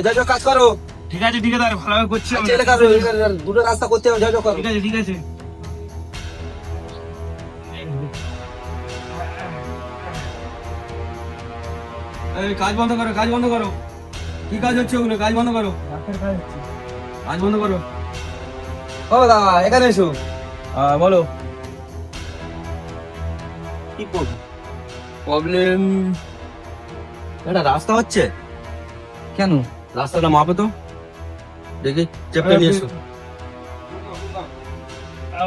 যাও যাও কাজ করো। ঠিক আছে ভালোভাবে করছি আমি। ছেলে কাজ দুটো রাস্তা করতে হবে, যাও যাও করো। ঠিক আছে এই কাজ বন্ধ করো কি কাজ হচ্ছে ওগুলো? কাজ বন্ধ করো, কাজ বন্ধ করো। ও দাদা এখানে এসো। বলো কি প্রবলেম? এটা রাস্তা হচ্ছে কেন? রাস্তাটা মাপো তো দেখি, চেপটা নিয়ে এসো।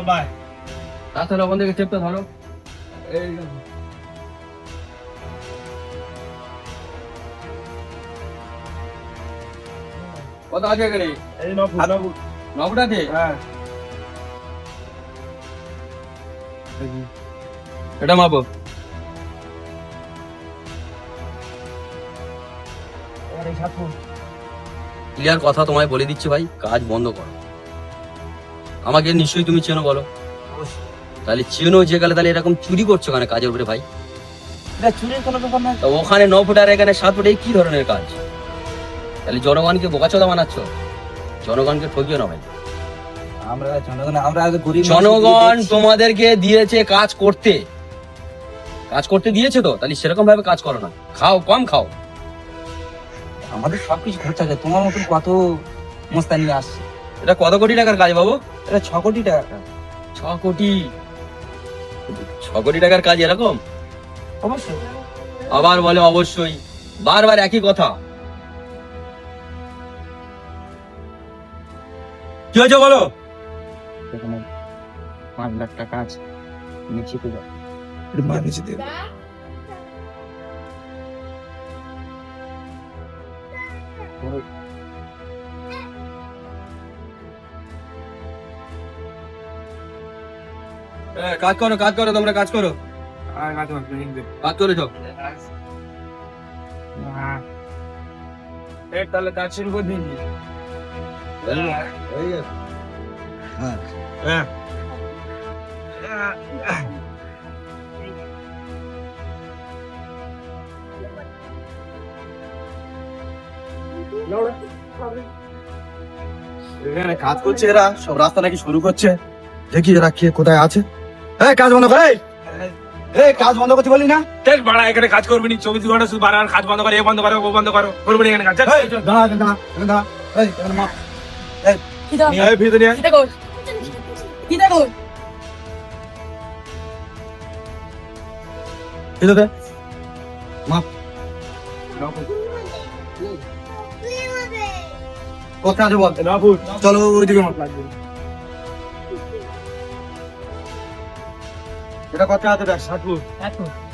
বাই। রাস্তাটা ওখান থেকে চেপটা ধরো। এই কত আছে এখানে? এই নবুট। 9 ফুট আছে। হ্যাঁ এটা মাপো। এই 7 ফুট। ক্লিয়ার কথা তোমায় বলে দিচ্ছি ভাই, কাজ বন্ধ করো। আমাকে নিশ্চয়ই তুমি চেনো, বলো। তাহলে চেনো যে গেলে তাহলে এরকম চুরি করছো কেন কাজের উপরে ভাই? এটা চুরির কোনো ব্যাপার না। তা ওখানে 9 ফুট আর এখানে 7 ফুট, এই কি ধরনের কাজ? তাহলে জনগণকে বোকাচোদা বানাচ্ছ, জনগণকে ঠকিও না ভাই। আমরা গরিব জনগণ তোমাদেরকে দিয়েছে কাজ করতে দিয়েছে, তো তাহলে সেরকম ভাবে কাজ করো না, খাও কম খাও। আমাদের সবকিছু খরচা আছে, তোমার মতন কত মস্তানি আসছে। এটা কত কোটি টাকার কাজ বাবু? এটা 6 কোটি টাকা। 6 কোটি? 6 কোটি টাকার কাজ এরকম? অবশ্যই। আবার বলে অবশ্যই, বারবার একই কথা। কি হয়েছে বলো? এখানে 5 লাখ টাকা আছে, নিচে তো নিচে দেবে। কাজ করো তোমরা, কাজ করো সব। তাহলে কাজ শুরু করে দিন। হ্যাঁ এখানে কাজ করছে এরা, সব রাস্তা নাকি শুরু করছে। দেখি এরা কে কোথায় আছে। এই কাজ বন্ধ করে, এই কাজ বন্ধ করতে বলি না? দেখ বাড়া, এখানে কাজ করবি নি, 24 ঘন্টা শুধু বারবার কাজ বন্ধ করে, এ বন্ধ করো ও বন্ধ করো, করবি নি এখানে কাজ। এই, দাঁড়া দাঁড়া দাঁড়া, এই এখানে মাপ। নিয়ে আয় ভিতরে নিয়ে আয়। এলো দে মাপ। কোথায় আছে বল? 9 ফুট। চলো ওইদিকে মাপ। এটা কথা আছে দেখ, 7 ফুট।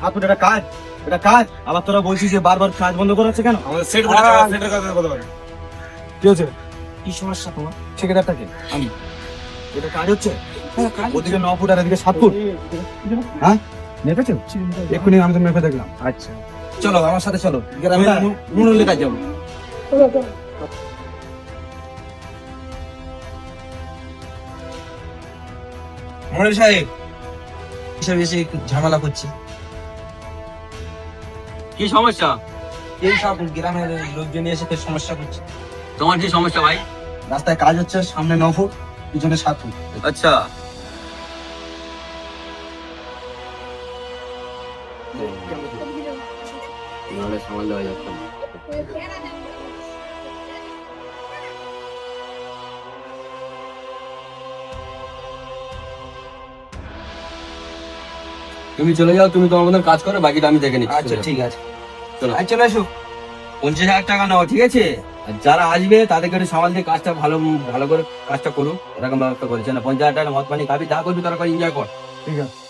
7 ফুট। এটা কাজ, এটা কাজ। আবার তোরা বলছিস যে বারবার কাজ বন্ধ করাচ্ছে কেন? আমাদের সেট সেটের কথা বলতে পারি। কি হচ্ছে? কি সমস্যা তোমার? ঠিকাদারটাকে আমি, এটা কাজ হচ্ছে। ওদিকে 9 ফুট আর এদিকে 7 ফুট। হ্যাঁ মেপেছো? এক্ষুনি আমি তো মেপে দেখলাম। আচ্ছা চলো আমার সাথে চলো, গ্রামে মুনুলের কাজ যাবো। মনির সাহেব হিসেবে এসে একটু ঝামেলা করছি। কি সমস্যা? এই সব গ্রামের লোকজন এসে তো সমস্যা করছে। তোমার কি সমস্যা ভাই? রাস্তায় কাজ হচ্ছে, সামনে 9 ফুট, পিছনে 7 ফুট। আচ্ছা সামাল দেওয়া যাচ্ছে না। তুমি চলে যাও, তুমি তোমার মতন কাজ করো, বাকিটা আমি দেখে নিচ্ছি। আচ্ছা ঠিক আছে, চলো। চলে আসো। 50,000 টাকা নাও, ঠিক আছে? আর যারা আসবে তাদেরকে একটু সামাল দিয়ে কাজটা ভালো ভালো করে কাজটা করুক, এরকম ব্যবস্থা করেছে না। 50,000 টাকা মদ পানি খাবি, যা করবি তারা করে এনজয় কর। ঠিক আছে।